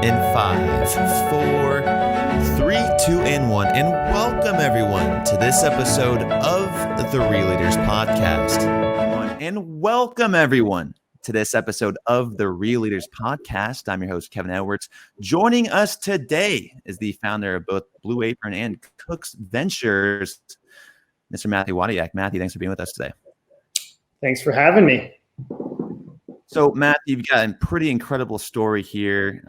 In 5, 4, 3, 2, and 1. And welcome everyone to this episode of the Real Leaders Podcast. And welcome everyone to this episode of the Real Leaders Podcast. I'm your host, Kevin Edwards. Joining us today is the founder of both Blue Apron and Cook's Ventures, Mr. Matthew Wadiak. Matthew, thanks for being with us today. Thanks for having me. So, Matthew, you've got a pretty incredible story here.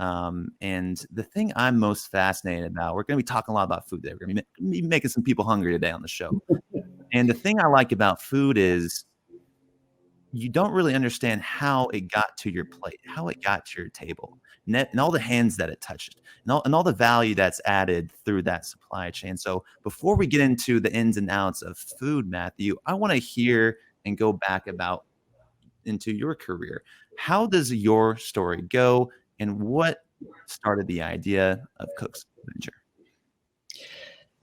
And the thing I'm most fascinated about, we're going to be talking a lot about food today. We're going to be making some people hungry today on the show. And the thing I like about food is you don't really understand how it got to your plate, how it got to your table, and all the hands that it touched, and all the value that's added through that supply chain. So before we get into the ins and outs of food, Matthew, I want to hear and go back into your career. How does your story go, and what started the idea of Cook's Venture?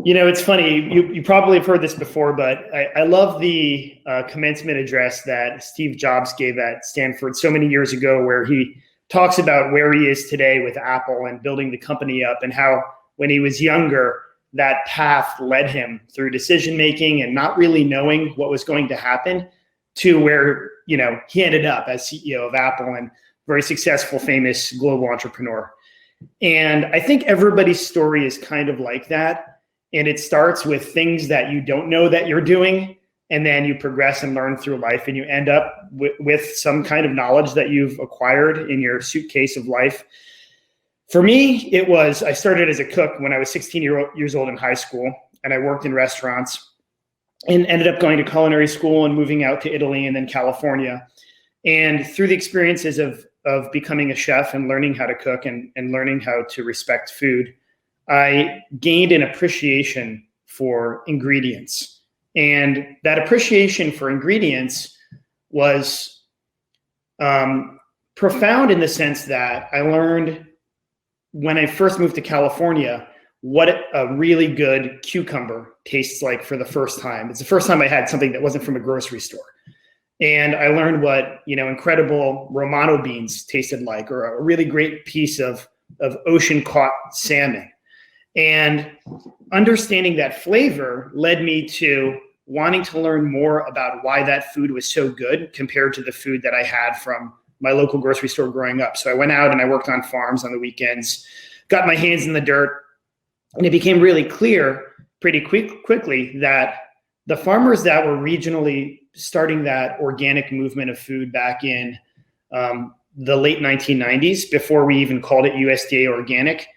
You know, it's funny. You probably have heard this before, but I love the commencement address that Steve Jobs gave at Stanford so many years ago, where he talks about where he is today with Apple and building the company up, and how when he was younger, that path led him through decision making and not really knowing what was going to happen to where, you know, he ended up as CEO of Apple and very successful, famous global entrepreneur. And I think everybody's story is kind of like that. And it starts with things that you don't know that you're doing, and then you progress and learn through life, and you end up with some kind of knowledge that you've acquired in your suitcase of life. For me, I started as a cook when I was 16 years old in high school, and I worked in restaurants and ended up going to culinary school and moving out to Italy and then California. And through the experiences of becoming a chef and learning how to cook and learning how to respect food, I gained an appreciation for ingredients. And that appreciation for ingredients was profound in the sense that I learned when I first moved to California what a really good cucumber tastes like for the first time. It's the first time I had something that wasn't from a grocery store. And I learned what, incredible Romano beans tasted like, or a really great piece of ocean caught salmon. And understanding that flavor led me to wanting to learn more about why that food was so good compared to the food that I had from my local grocery store growing up. So I went out and I worked on farms on the weekends, got my hands in the dirt, and it became really clear pretty quickly that the farmers that were regionally starting that organic movement of food back in the late 1990s, before we even called it USDA organic,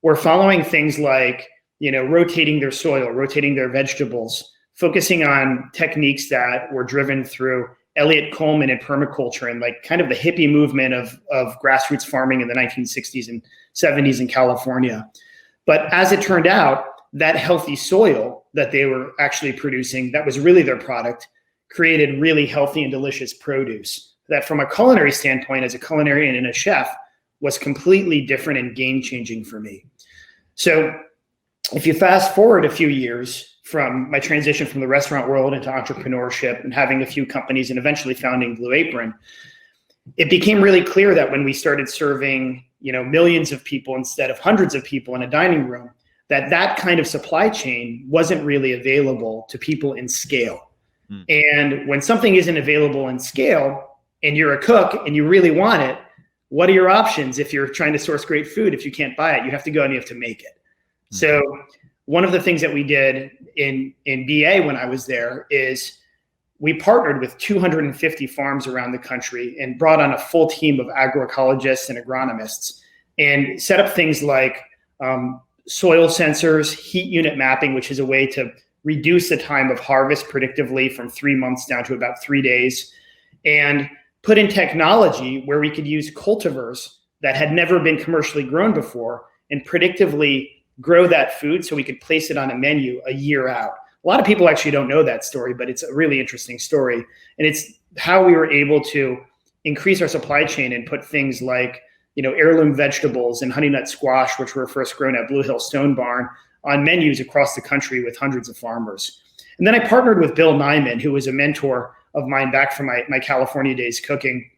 were following things like, rotating their soil, rotating their vegetables, focusing on techniques that were driven through Elliott Coleman and permaculture and like kind of the hippie movement of grassroots farming in the 1960s and 70s in California. But as it turned out, that healthy soil that they were actually producing, that was really their product, created really healthy and delicious produce that from a culinary standpoint, as a culinarian and a chef, was completely different and game-changing for me. So if you fast forward a few years from my transition from the restaurant world into entrepreneurship and having a few companies and eventually founding Blue Apron, it became really clear that when we started serving, millions of people instead of hundreds of people in a dining room, that kind of supply chain wasn't really available to people in scale. And when something isn't available in scale and you're a cook and you really want it, what are your options if you're trying to source great food? If you can't buy it, you have to go and you have to make it. So one of the things that we did in BA when I was there is we partnered with 250 farms around the country and brought on a full team of agroecologists and agronomists and set up things like soil sensors, heat unit mapping, which is a way to reduce the time of harvest predictively from 3 months down to about 3 days, and put in technology where we could use cultivars that had never been commercially grown before and predictively grow that food so we could place it on a menu a year out. A lot of people actually don't know that story, but it's a really interesting story. And it's how we were able to increase our supply chain and put things like, heirloom vegetables and honey nut squash, which were first grown at Blue Hill Stone Barn, on menus across the country with hundreds of farmers. And then I partnered with Bill Nyman, who was a mentor of mine back from my California days cooking.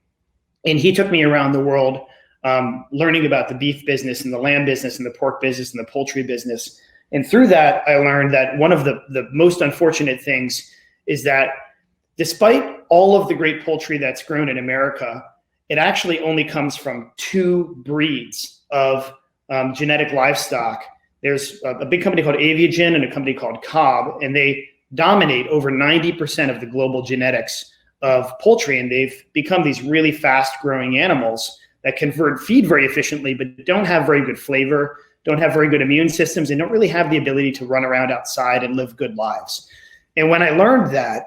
And he took me around the world learning about the beef business and the lamb business and the pork business and the poultry business. And through that, I learned that one of the most unfortunate things is that despite all of the great poultry that's grown in America, it actually only comes from 2 breeds of genetic livestock. There's a big company called Aviagen and a company called Cobb, and they dominate over 90% of the global genetics of poultry. And they've become these really fast growing animals that can feed very efficiently, but don't have very good flavor, don't have very good immune systems, and don't really have the ability to run around outside and live good lives. And when I learned that,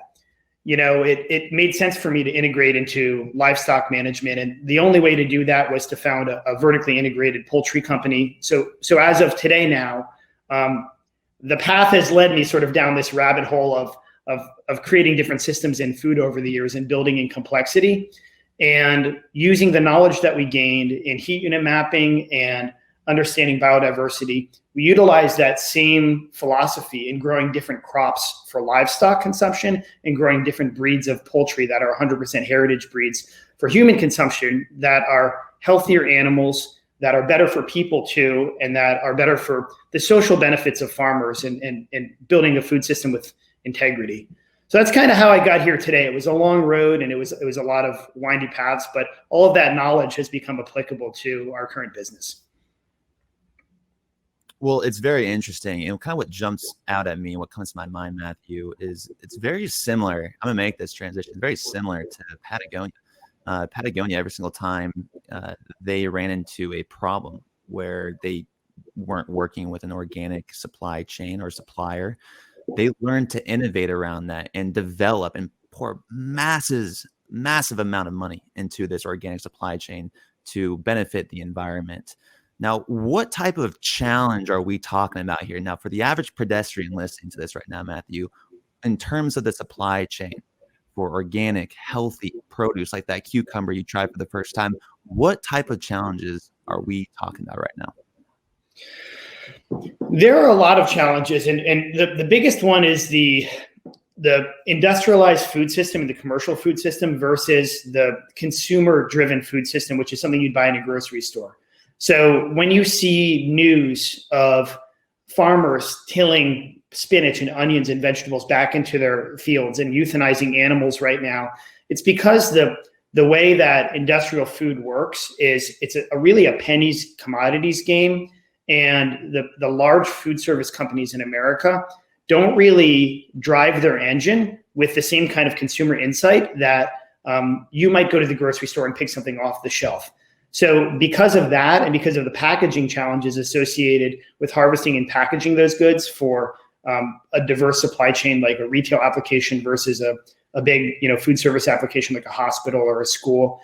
it made sense for me to integrate into livestock management. And the only way to do that was to found a vertically integrated poultry company. So as of today now, the path has led me sort of down this rabbit hole of creating different systems in food over the years and building in complexity. And using the knowledge that we gained in heat unit mapping and understanding biodiversity, we utilize that same philosophy in growing different crops for livestock consumption and growing different breeds of poultry that are 100% heritage breeds for human consumption that are healthier animals, that are better for people too, and that are better for the social benefits of farmers and building a food system with integrity. So that's kind of how I got here today. It was a long road and it was a lot of windy paths, but all of that knowledge has become applicable to our current business. Well, it's very interesting. And kind of what jumps out at me, what comes to my mind, Matthew, is it's very similar. I'm going to make this transition very similar to Patagonia. Patagonia, every single time they ran into a problem where they weren't working with an organic supply chain or supplier, they learned to innovate around that and develop and pour massive amount of money into this organic supply chain to benefit the environment. Now, what type of challenge are we talking about here? Now, for the average pedestrian listening to this right now, Matthew, in terms of the supply chain for organic, healthy produce like that cucumber you tried for the first time, what type of challenges are we talking about right now? There are a lot of challenges, and the biggest one is the industrialized food system and the commercial food system versus the consumer-driven food system, which is something you'd buy in a grocery store. So when you see news of farmers tilling spinach and onions and vegetables back into their fields and euthanizing animals right now, it's because the way that industrial food works is it's really a pennies commodities game. And the large food service companies in America don't really drive their engine with the same kind of consumer insight that you might go to the grocery store and pick something off the shelf. So because of that, and because of the packaging challenges associated with harvesting and packaging those goods for a diverse supply chain, like a retail application versus a big food service application like a hospital or a school,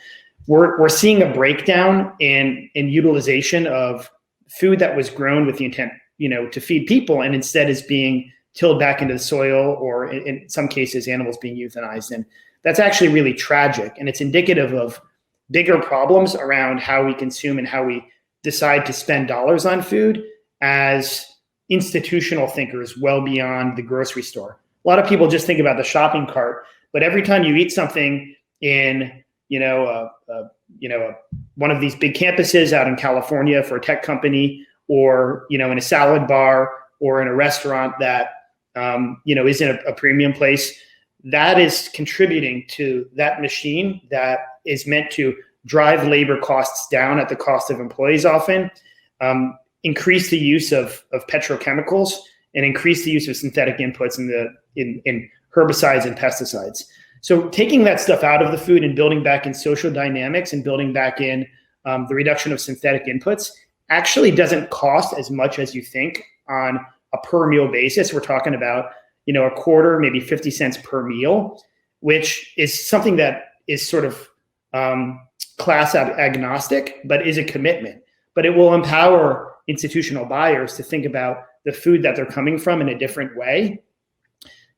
we're seeing a breakdown in utilization of food that was grown with the intent to feed people, and instead is being tilled back into the soil, or in some cases animals being euthanized. And that's actually really tragic, and it's indicative of bigger problems around how we consume and how we decide to spend dollars on food as institutional thinkers well beyond the grocery store. A lot of people just think about the shopping cart, but every time you eat something in one of these big campuses out in California for a tech company, or in a salad bar, or in a restaurant that is in a premium place, that is contributing to that machine that is meant to drive labor costs down at the cost of employees often, increase the use of petrochemicals, and increase the use of synthetic inputs in herbicides and pesticides. So taking that stuff out of the food and building back in social dynamics and building back in the reduction of synthetic inputs actually doesn't cost as much as you think on a per meal basis. We're talking about a quarter, maybe 50 cents per meal, which is something that is sort of class agnostic, but is a commitment. But it will empower institutional buyers to think about the food that they're coming from in a different way.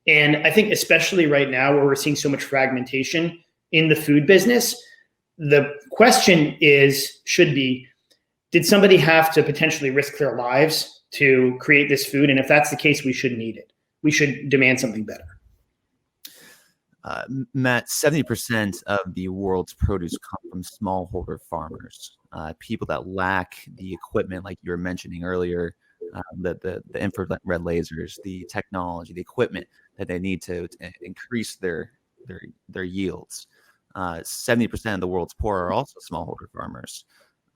And I think especially right now where we're seeing so much fragmentation in the food business, the question should be, did somebody have to potentially risk their lives to create this food? And if that's the case, we shouldn't eat it. We should demand something better. Matt, 70% of the world's produce come from smallholder farmers. people that lack the equipment, like you were mentioning earlier, the infrared lasers, the technology, the equipment that they need to increase their yields. 70% of the world's poor are also smallholder farmers.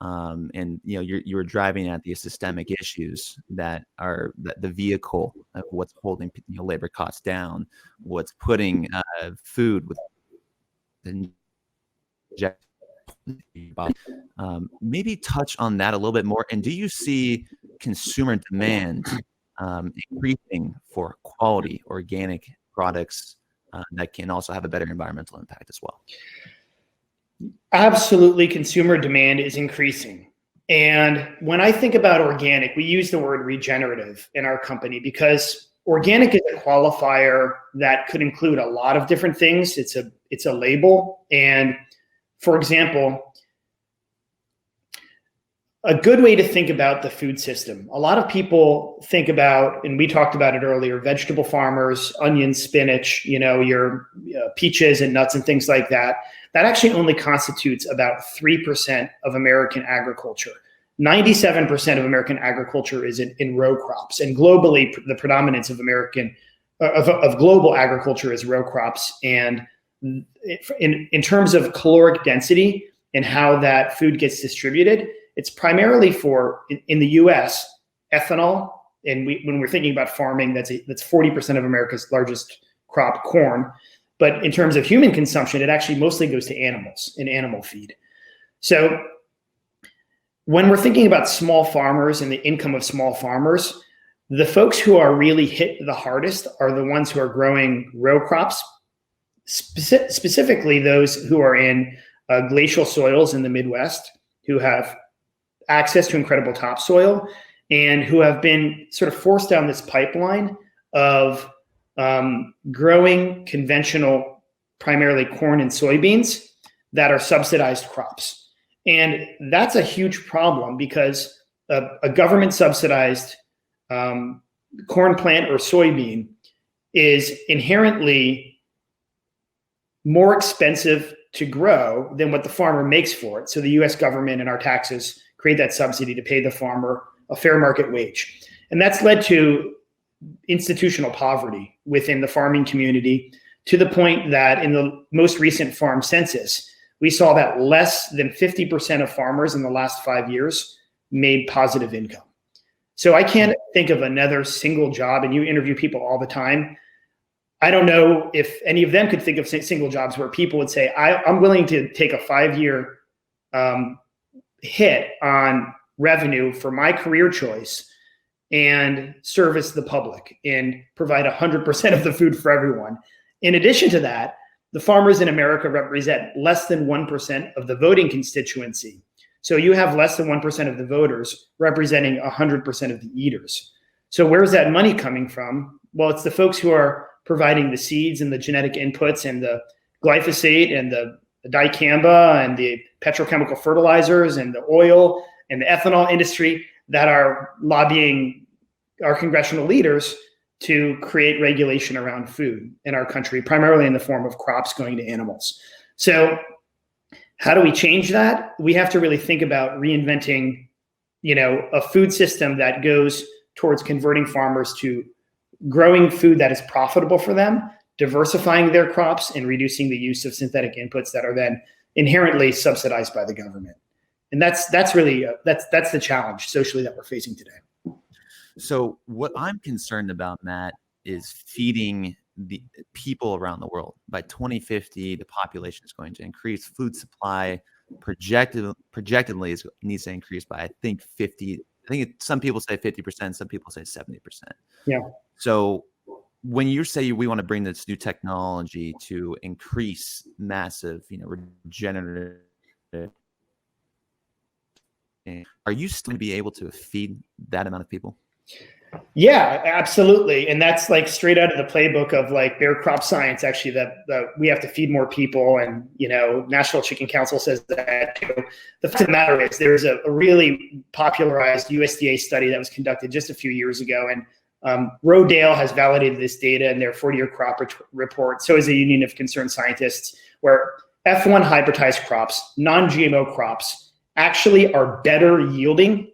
And you're driving at these systemic issues that are the vehicle of what's holding labor costs down, what's putting food with maybe touch on that a little bit more. And do you see consumer demand increasing for quality organic products that can also have a better environmental impact as well? Absolutely, consumer demand is increasing. And when I think about organic, we use the word regenerative in our company because organic is a qualifier that could include a lot of different things. It's a label. And for example, a good way to think about the food system. A lot of people think about, and we talked about it earlier, vegetable farmers, onions, spinach, your peaches and nuts and things like that. That actually only constitutes about 3% of American agriculture. 97% of American agriculture is in row crops, and globally, the predominance of global agriculture is row crops. And in terms of caloric density and how that food gets distributed, it's primarily for, in the U.S., ethanol. And when we're thinking about farming, that's 40% of America's largest crop, corn. But in terms of human consumption, it actually mostly goes to animals and animal feed. So when we're thinking about small farmers and the income of small farmers, the folks who are really hit the hardest are the ones who are growing row crops, specifically those who are in glacial soils in the Midwest, who have access to incredible topsoil and who have been sort of forced down this pipeline of growing conventional, primarily corn and soybeans that are subsidized crops. And that's a huge problem because a government subsidized corn plant or soybean is inherently more expensive to grow than what the farmer makes for it. So the US government and our taxes create that subsidy to pay the farmer a fair market wage. And that's led to institutional poverty within the farming community, to the point that in the most recent farm census, we saw that less than 50% of farmers in the last 5 years made positive income. So I can't think of another single job, and you interview people all the time. I don't know if any of them could think of single jobs where people would say, I'm willing to take a 5-year hit on revenue for my career choice and service the public and provide 100% of the food for everyone. In addition to that, the farmers in America represent less than 1% of the voting constituency. So you have less than 1% of the voters representing 100% of the eaters. So where's that money coming from? Well, it's the folks who are providing the seeds and the genetic inputs and the glyphosate and the dicamba and the petrochemical fertilizers and the oil and the ethanol industry that are lobbying our congressional leaders to create regulation around food in our country, primarily in the form of crops going to animals. So how do we change that? We have to really think about reinventing, a food system that goes towards converting farmers to growing food that is profitable for them, diversifying their crops, and reducing the use of synthetic inputs that are then inherently subsidized by the government. And that's really that's the challenge socially that we're facing today. So what I'm concerned about, Matt, is feeding the people around the world. By 2050, the population is going to increase. Food supply projectedly needs to increase by, I think, 50. I think some people say 50%, some people say 70%. Yeah. So when you say we want to bring this new technology to increase massive, regenerative, are you still going to be able to feed that amount of people? Yeah, absolutely. And that's like straight out of the playbook of like Bear Crop Science, actually, that we have to feed more people. And, National Chicken Council says that too. The fact of the matter is there's a really popularized USDA study that was conducted just a few years ago. And Rodale has validated this data in their 40-year crop report. So is the Union of Concerned Scientists, where F1 hybridized crops, non-GMO crops, actually are better yielding,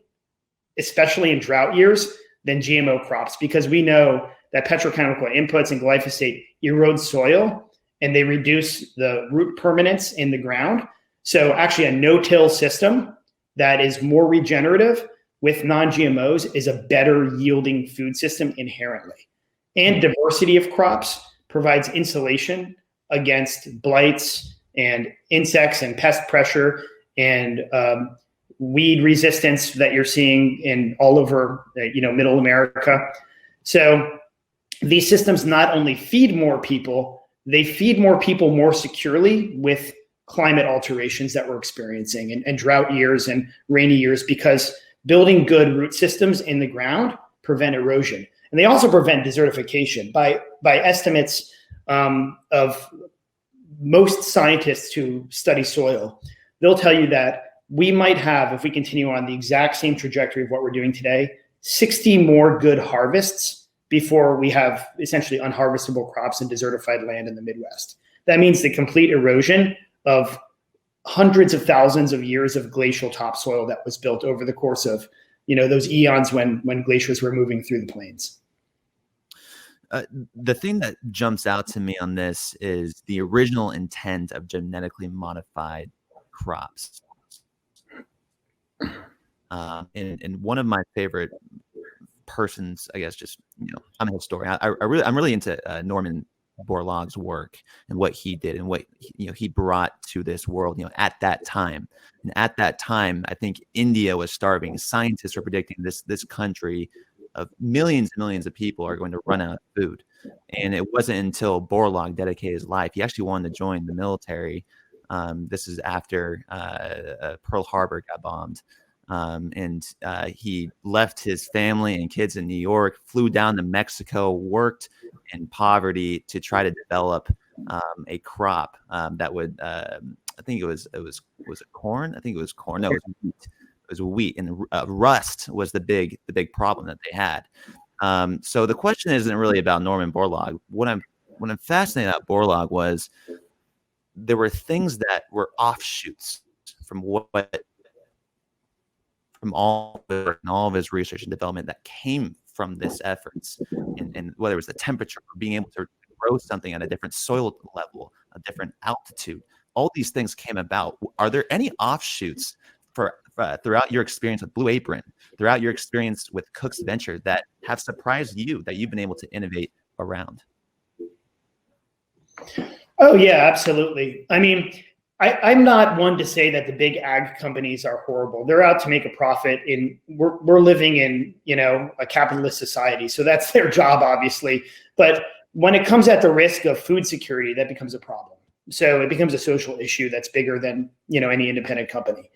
especially in drought years, than GMO crops, because we know that petrochemical inputs and glyphosate erode soil and they reduce the root permanence in the ground. So actually a no-till system that is more regenerative with non-GMOs is a better yielding food system inherently. And diversity of crops provides insulation against blights and insects and pest pressure and weed resistance that you're seeing in all over, middle America. So these systems not only feed more people, they feed more people more securely with climate alterations that we're experiencing and drought years and rainy years, because building good root systems in the ground prevent erosion. And they also prevent desertification. By estimates of most scientists who study soil, they'll tell you that we might have, if we continue on the exact same trajectory of what we're doing today, 60 more good harvests before we have essentially unharvestable crops and desertified land in the Midwest. That means the complete erosion of hundreds of thousands of years of glacial topsoil that was built over the course of, those eons when glaciers were moving through the plains. The thing that jumps out to me on this is the original intent of genetically modified crops. And one of my favorite persons, I guess, I'm a historian. I'm really into Norman Borlaug's work and what he did and what he brought to this world. At that time, and at that time, I think India was starving. Scientists are predicting this country of millions and millions of people are going to run out of food. And it wasn't until Borlaug dedicated his life. He actually wanted to join the military. This is after Pearl Harbor got bombed. And he left his family and kids in New York, flew down to Mexico, worked in poverty to try to develop a crop that would, I think was it corn? I think it was corn. No, it was wheat. It was wheat, and rust was the big problem that they had. So the question isn't really about Norman Borlaug. What I'm fascinated about Borlaug was there were things that were offshoots from all of his research and development that came from this efforts, and whether it was the temperature, or being able to grow something at a different soil level, a different altitude, all these things came about. Are there any offshoots throughout your experience with Blue Apron, throughout your experience with Cook's Venture, that have surprised you, that you've been able to innovate around? Oh yeah, absolutely. I mean, I'm not one to say that the big ag companies are horrible. They're out to make a profit. We're living in, a capitalist society, so that's their job, obviously. But when it comes at the risk of food security, that becomes a problem. So it becomes a social issue that's bigger than, any independent company.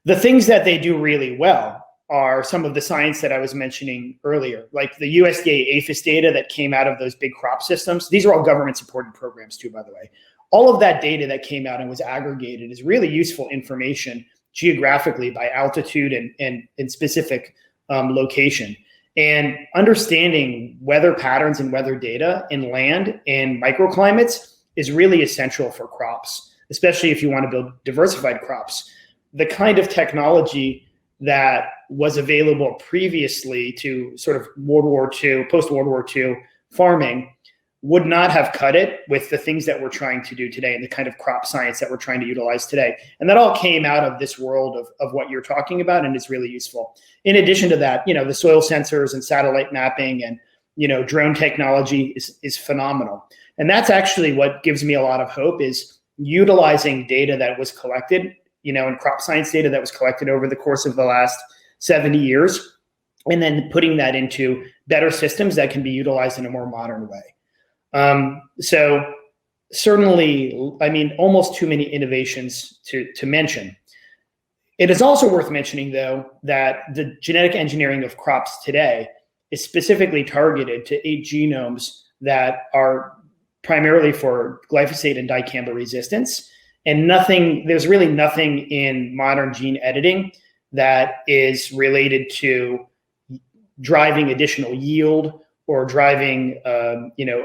The things that they do really well are some of the science that I was mentioning earlier, like the USDA APHIS data that came out of those big crop systems. These are all government-supported programs too, by the way. All of that data that came out and was aggregated is really useful information geographically by altitude and specific location. And understanding weather patterns and weather data in land and microclimates is really essential for crops, especially if you want to build diversified crops. The kind of technology that was available previously to sort of post-World War II farming would not have cut it with the things that we're trying to do today and the kind of crop science that we're trying to utilize today. And that all came out of this world of what you're talking about, and it's really useful. In addition to that, the soil sensors and satellite mapping and, drone technology is phenomenal. And that's actually what gives me a lot of hope, is utilizing data that was collected, and crop science data that was collected over the course of the last 70 years, and then putting that into better systems that can be utilized in a more modern way. So certainly, almost too many innovations to mention. It is also worth mentioning, though, that the genetic engineering of crops today is specifically targeted to 8 genomes that are primarily for glyphosate and dicamba resistance. And there's really nothing in modern gene editing that is related to driving additional yield or driving,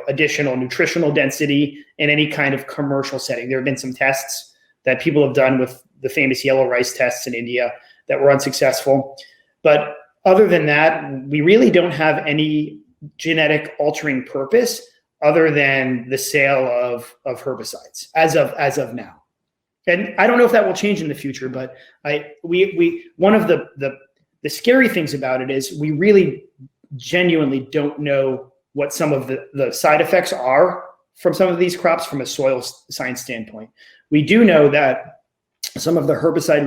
additional nutritional density in any kind of commercial setting. There have been some tests that people have done with the famous yellow rice tests in India that were unsuccessful. But other than that, we really don't have any genetic altering purpose other than the sale of herbicides as of now. And I don't know if that will change in the future, but one of the scary things about it is we really genuinely don't know what some of the side effects are from some of these crops from a soil science standpoint. We do know that some of the herbicide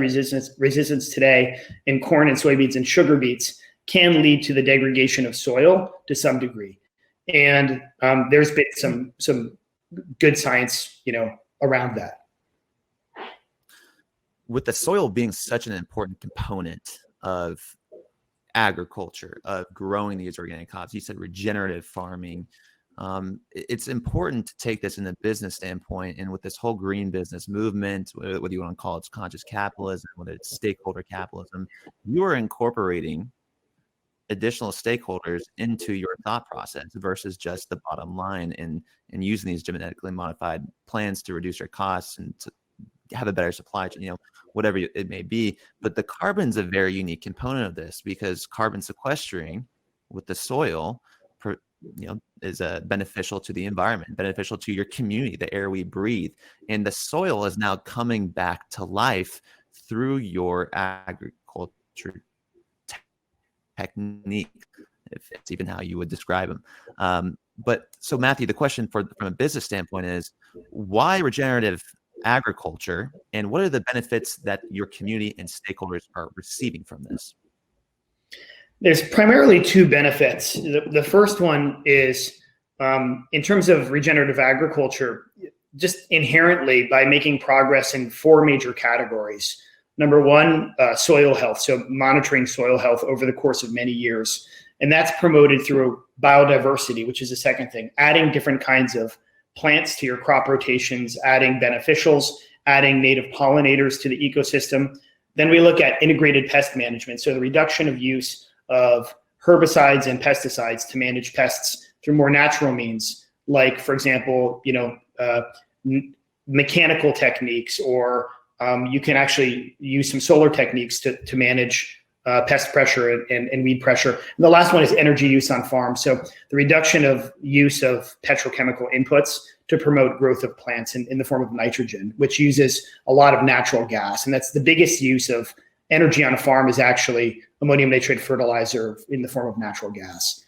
resistance today in corn and soybeans and sugar beets can lead to the degradation of soil to some degree. And there's been some good science, around that. With the soil being such an important component of agriculture, of growing these organic crops, you said regenerative farming. It's important to take this in a business standpoint, and with this whole green business movement, whether you want to call it conscious capitalism, whether it's stakeholder capitalism, you are incorporating additional stakeholders into your thought process versus just the bottom line, and using these genetically modified plants to reduce your costs and to have a better supply chain, whatever it may be. But the carbon's a very unique component of this, because carbon sequestering with the soil is beneficial to the environment, beneficial to your community, the air we breathe. And the soil is now coming back to life through your agriculture technique, if it's even how you would describe them. But so Matthew, the question from a business standpoint is, why regenerative agriculture, and what are the benefits that your community and stakeholders are receiving from this? There's primarily two benefits. The first one is in terms of regenerative agriculture, just inherently by making progress in four major categories. Number one, soil health. So monitoring soil health over the course of many years. And that's promoted through biodiversity, which is the second thing. Adding different kinds of plants to your crop rotations, adding beneficials, adding native pollinators to the ecosystem. Then we look at integrated pest management. So the reduction of use of herbicides and pesticides to manage pests through more natural means, like, for example, mechanical techniques, or you can actually use some solar techniques to manage pest pressure and weed pressure. And the last one is energy use on farms. So the reduction of use of petrochemical inputs to promote growth of plants in the form of nitrogen, which uses a lot of natural gas. And that's the biggest use of energy on a farm, is actually ammonium nitrate fertilizer in the form of natural gas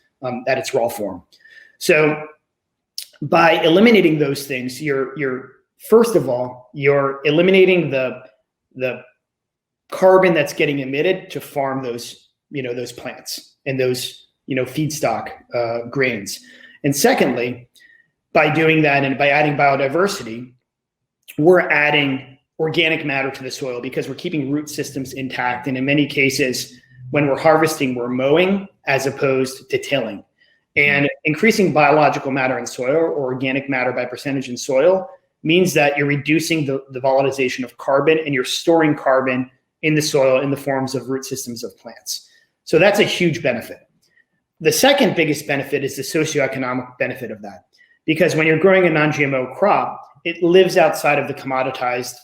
at its raw form. So by eliminating those things, you're first of all, you're eliminating the carbon that's getting emitted to farm those plants and those feedstock grains. And secondly, by doing that and by adding biodiversity, we're adding organic matter to the soil, because we're keeping root systems intact. And in many cases, when we're harvesting, we're mowing as opposed to tilling. And increasing biological matter in soil, or organic matter by percentage in soil, means that you're reducing the volatilization of carbon, and you're storing carbon in the soil in the forms of root systems of plants. So that's a huge benefit. The second biggest benefit is the socioeconomic benefit of that. Because when you're growing a non-GMO crop, it lives outside of the commoditized,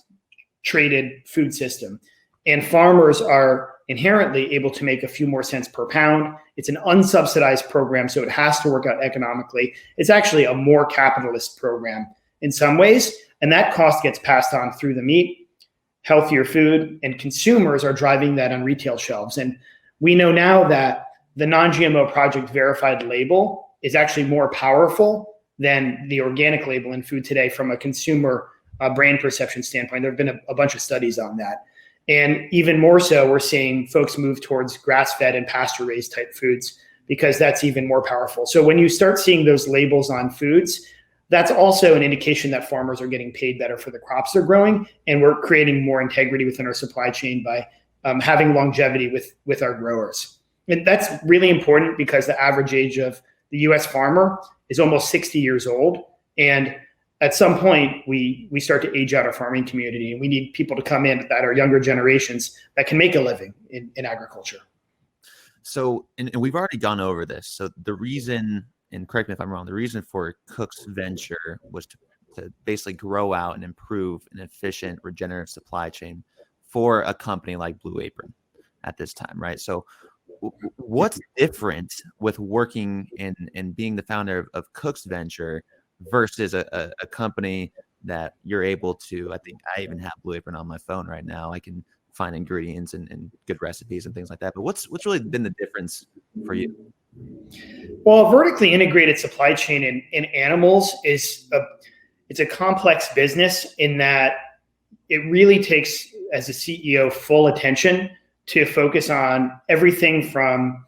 traded food system. And farmers are inherently able to make a few more cents per pound. It's an unsubsidized program, so it has to work out economically. It's actually a more capitalist program in some ways, and that cost gets passed on through the meat, healthier food, and consumers are driving that on retail shelves. And we know now that the non-GMO Project Verified label is actually more powerful than the organic label in food today from a consumer brand perception standpoint. There have been a bunch of studies on that. And even more so, we're seeing folks move towards grass-fed and pasture-raised type foods, because that's even more powerful. So when you start seeing those labels on foods, that's also an indication that farmers are getting paid better for the crops they're growing, and we're creating more integrity within our supply chain by having longevity with our growers. And that's really important, because the average age of the US farmer is almost 60 years old. And at some point, we start to age out our farming community, and we need people to come in that are younger generations that can make a living in agriculture. So, and we've already gone over this. So the reason, and correct me if I'm wrong, the reason for Cook's venture was to basically grow out and improve an efficient regenerative supply chain for a company like Blue Apron at this time, right? So what's different with working and being the founder of Cook's Venture versus a company that you're able to, I think I even have Blue Apron on my phone right now. I can find ingredients and good recipes and things like that. But what's really been the difference for you? Well, a vertically integrated supply chain in animals it's a complex business in that it really takes, as a CEO, full attention to focus on everything from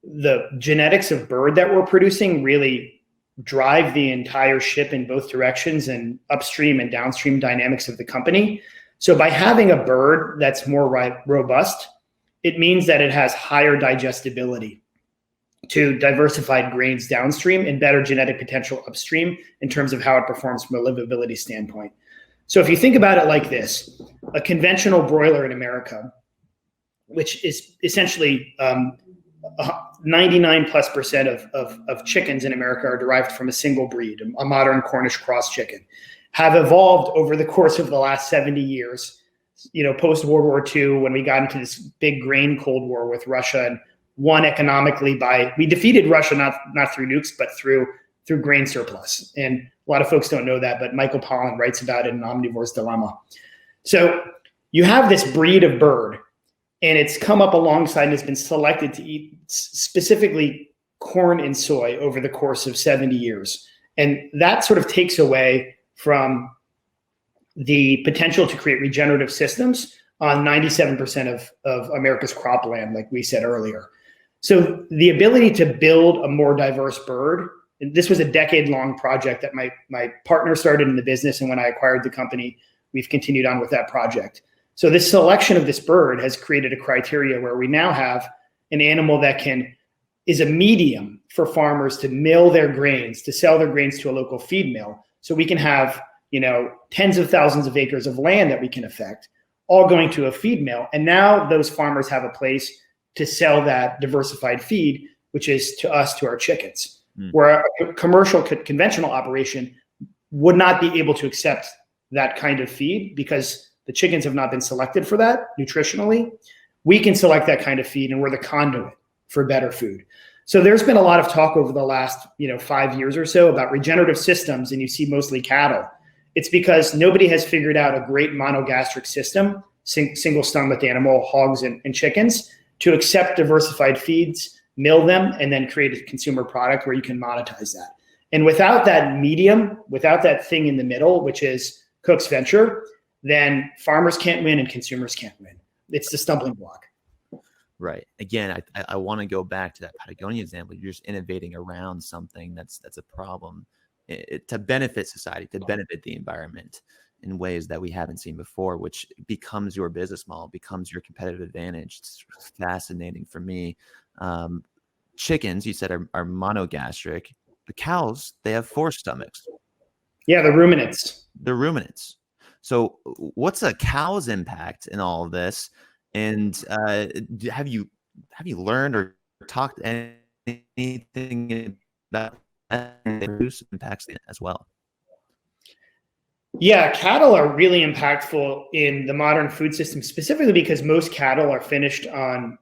the genetics of bird that we're producing, really drive the entire ship in both directions and upstream and downstream dynamics of the company. So by having a bird that's more robust, it means that it has higher digestibility to diversified grains downstream and better genetic potential upstream in terms of how it performs from a livability standpoint. So if you think about it like this, a conventional broiler in America, which is essentially 99+% of chickens in America are derived from a single breed, a modern Cornish cross chicken, have evolved over the course of the last 70 years, post World War II, when we got into this big grain Cold War with Russia and won economically we defeated Russia, not through nukes, but through grain surplus. And a lot of folks don't know that, but Michael Pollan writes about it in Omnivore's Dilemma. So you have this breed of bird, and it's come up alongside and has been selected to eat specifically corn and soy over the course of 70 years. And that sort of takes away from the potential to create regenerative systems on 97% of America's cropland, like we said earlier. So the ability to build a more diverse bird, and this was a decade-long project that my partner started in the business, and when I acquired the company, we've continued on with that project. So this selection of this bird has created a criteria where we now have an animal that is a medium for farmers to mill their grains, to sell their grains to a local feed mill. So we can have, tens of thousands of acres of land that we can affect, all going to a feed mill. And now those farmers have a place to sell that diversified feed, which is to us, to our chickens. Where a commercial, conventional operation would not be able to accept that kind of feed because the chickens have not been selected for that nutritionally. We can select that kind of feed, and we're the conduit for better food. So there's been a lot of talk over the last 5 years or so about regenerative systems, and you see mostly cattle. It's because nobody has figured out a great monogastric system, single stomach animal, hogs and chickens, to accept diversified feeds, mill them, and then create a consumer product where you can monetize that. And without that medium, without that thing in the middle, which is Cook's Venture, then farmers can't win and consumers can't win. It's the stumbling block. Right. Again, I want to go back to that Patagonia example. You're just innovating around something that's a problem to benefit society, to benefit the environment in ways that we haven't seen before, which becomes your business model, becomes your competitive advantage. It's fascinating for me. Chickens, you said, are monogastric. The cows, they have 4 stomachs. Yeah, the ruminants. The ruminants. So what's a cow's impact in all of this? And have you learned or talked anything about whose impacts as well? Yeah, cattle are really impactful in the modern food system, specifically because most cattle are finished on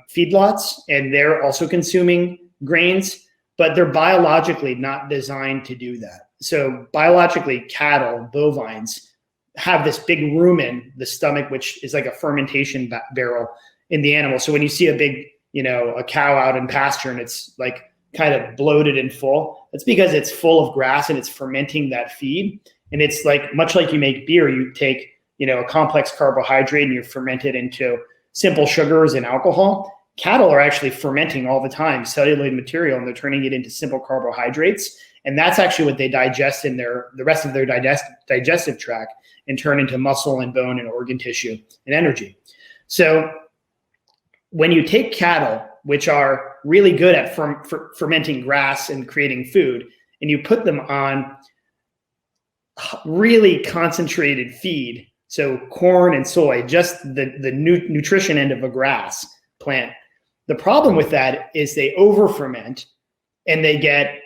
feedlots, and they're also consuming grains, but they're biologically not designed to do that. So biologically, cattle, bovines, have this big rumen, the stomach, which is like a fermentation barrel in the animal. So when you see a big, a cow out in pasture and it's like kind of bloated and full, that's because it's full of grass and it's fermenting that feed. And it's like, much like you make beer, you take, a complex carbohydrate and you ferment it into simple sugars and alcohol. Cattle are actually fermenting all the time, celluloid material, and they're turning it into simple carbohydrates. And that's actually what they digest in the rest of their digestive tract and turn into muscle and bone and organ tissue and energy. So when you take cattle, which are really good at fermenting grass and creating food, and you put them on really concentrated feed, so corn and soy, just the nutrition end of a grass plant, the problem with that is they over ferment and they get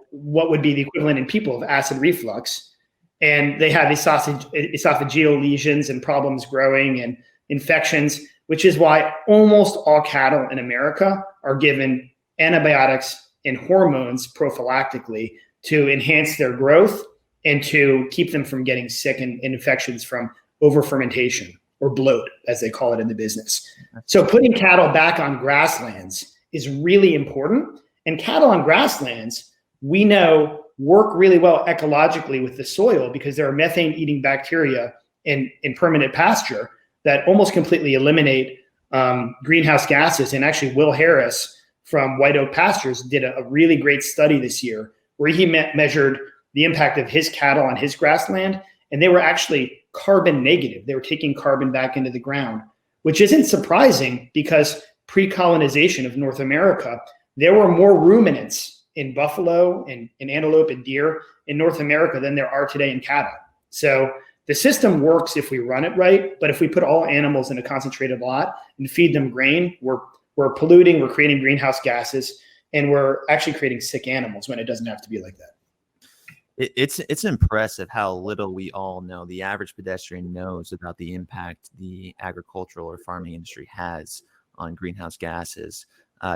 what would be the equivalent in people of acid reflux. and they have esophageal lesions and problems growing and infections, which is why almost all cattle in America are given antibiotics and hormones prophylactically to enhance their growth and to keep them from getting sick and infections from over-fermentation or bloat, as they call it in the business. So putting cattle back on grasslands is really important. And cattle on grasslands, we know, work really well ecologically with the soil because there are methane-eating bacteria in permanent pasture that almost completely eliminate greenhouse gases. And actually, Will Harris from White Oak Pastures did a really great study this year where he measured the impact of his cattle on his grassland, and they were actually carbon negative. They were taking carbon back into the ground, which isn't surprising because pre-colonization of North America, there were more ruminants in buffalo and antelope and deer in North America than there are today in cattle. So the system works if we run it right, but if we put all animals in a concentrated lot and feed them grain, we're polluting, we're creating greenhouse gases, and we're actually creating sick animals when it doesn't have to be like that. It's impressive how little we all know. The average pedestrian knows about the impact the agricultural or farming industry has on greenhouse gases.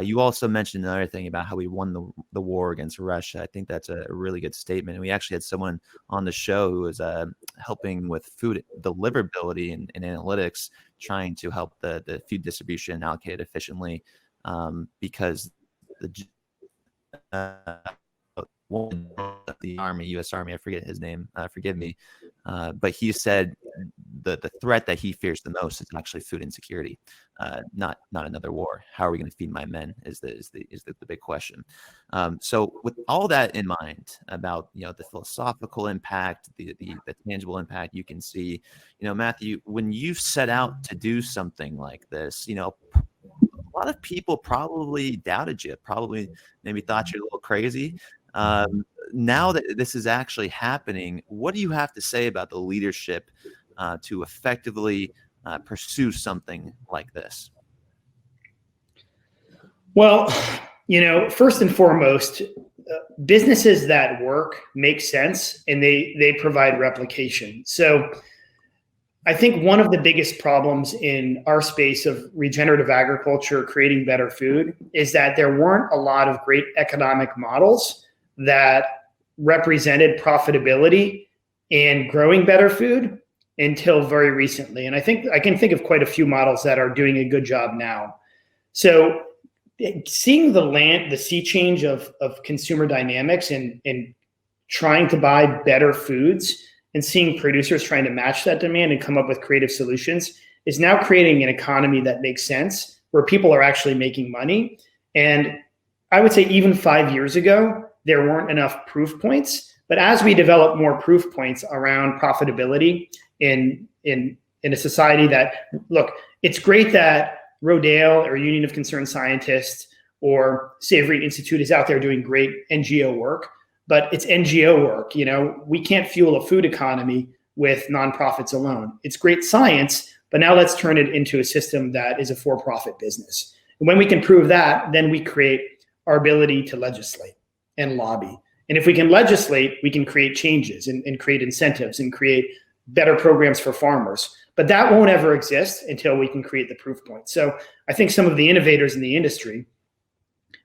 You also mentioned another thing about how we won the war against Russia. I think that's a really good statement. And we actually had someone on the show who was helping with food deliverability and analytics, trying to help the food distribution allocate efficiently because the Army, U.S. Army, I forget his name, forgive me, but he said the threat that he fears the most is actually food insecurity, not another war. How are we going to feed my men is the big question. So with all that in mind about the philosophical impact, the tangible impact you can see, Matthew, when you set out to do something like this, a lot of people probably doubted you, probably maybe thought you're a little crazy. Now that this is actually happening, what do you have to say about the leadership to effectively pursue something like this? Well, first and foremost, businesses that work make sense and they provide replication. So I think one of the biggest problems in our space of regenerative agriculture, creating better food, is that there weren't a lot of great economic models that represented profitability and growing better food until very recently. And I think I can think of quite a few models that are doing a good job now. So seeing the sea change of consumer dynamics and trying to buy better foods and seeing producers trying to match that demand and come up with creative solutions is now creating an economy that makes sense, where people are actually making money. And I would say even 5 years ago, there weren't enough proof points. But as we develop more proof points around profitability in a society that, look, it's great that Rodale or Union of Concerned Scientists or Savory Institute is out there doing great NGO work, but it's NGO work. We can't fuel a food economy with nonprofits alone. It's great science, but now let's turn it into a system that is a for-profit business. And when we can prove that, then we create our ability to legislate and lobby. And if we can legislate, we can create changes and create incentives and create better programs for farmers. But that won't ever exist until we can create the proof points. So I think some of the innovators in the industry,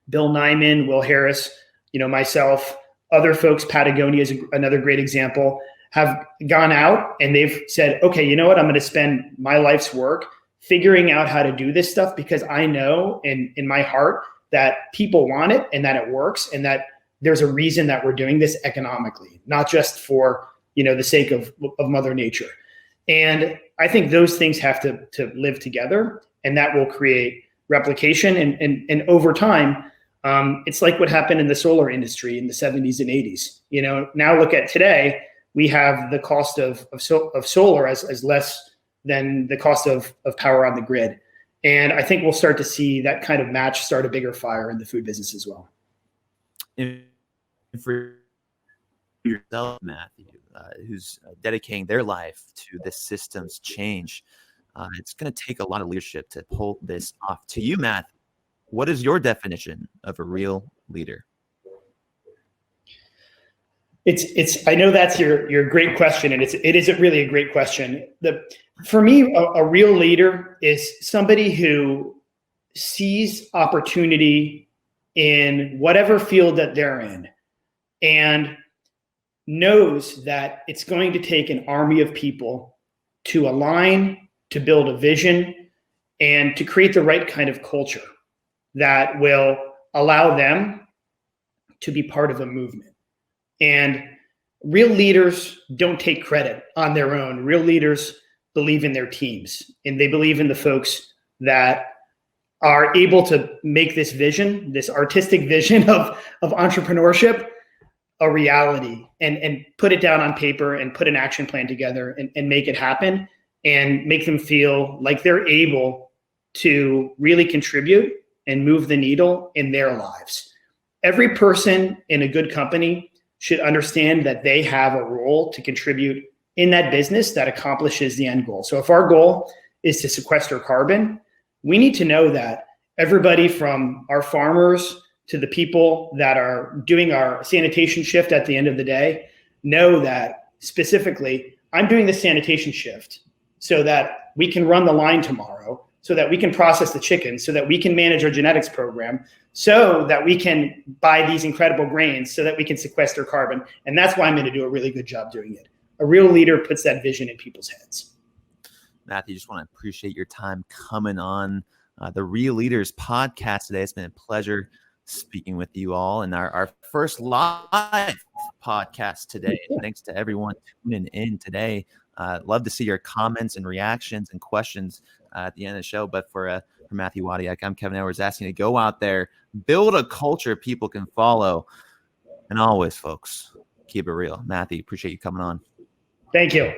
Bill Nyman, Will Harris, myself, other folks, Patagonia is another great example, have gone out and they've said, okay, you know what? I'm going to spend my life's work figuring out how to do this stuff because I know in my heart that people want it and that it works and that there's a reason that we're doing this economically, not just for the sake of Mother Nature. And I think those things have to live together, and that will create replication. And over time, it's like what happened in the solar industry in the 70s and 80s. Now look at today, we have the cost of solar as less than the cost of power on the grid. And I think we'll start to see that kind of match start a bigger fire in the food business as well. And for yourself, Matthew, who's dedicating their life to this system's change, it's going to take a lot of leadership to pull this off. To you, Matthew, what is your definition of a real leader? I know that's your great question, and it is really a great question. For me, a real leader is somebody who sees opportunity in whatever field that they're in and knows that it's going to take an army of people to align, to build a vision, and to create the right kind of culture that will allow them to be part of a movement. And real leaders don't take credit on their own. Real leaders believe in their teams, and they believe in the folks that are able to make this vision, this artistic vision of entrepreneurship, a reality, and put it down on paper and put an action plan together and make it happen and make them feel like they're able to really contribute and move the needle in their lives. Every person in a good company should understand that they have a role to contribute in that business that accomplishes the end goal. So if our goal is to sequester carbon, we need to know that everybody from our farmers to the people that are doing our sanitation shift at the end of the day know that specifically, I'm doing the sanitation shift so that we can run the line tomorrow, so that we can process the chicken, so that we can manage our genetics program, so that we can buy these incredible grains, so that we can sequester carbon. And that's why I'm going to do a really good job doing it. A real leader puts that vision in people's heads. Matthew, just want to appreciate your time coming on the Real Leaders podcast today. It's been a pleasure speaking with you all in our first live podcast today. Thanks to everyone tuning in today. Love to see your comments and reactions and questions at the end of the show. But for Matthew Wadiak, I'm Kevin Edwards, asking you to go out there, build a culture people can follow, and always, folks, keep it real. Matthew, appreciate you coming on. Thank you.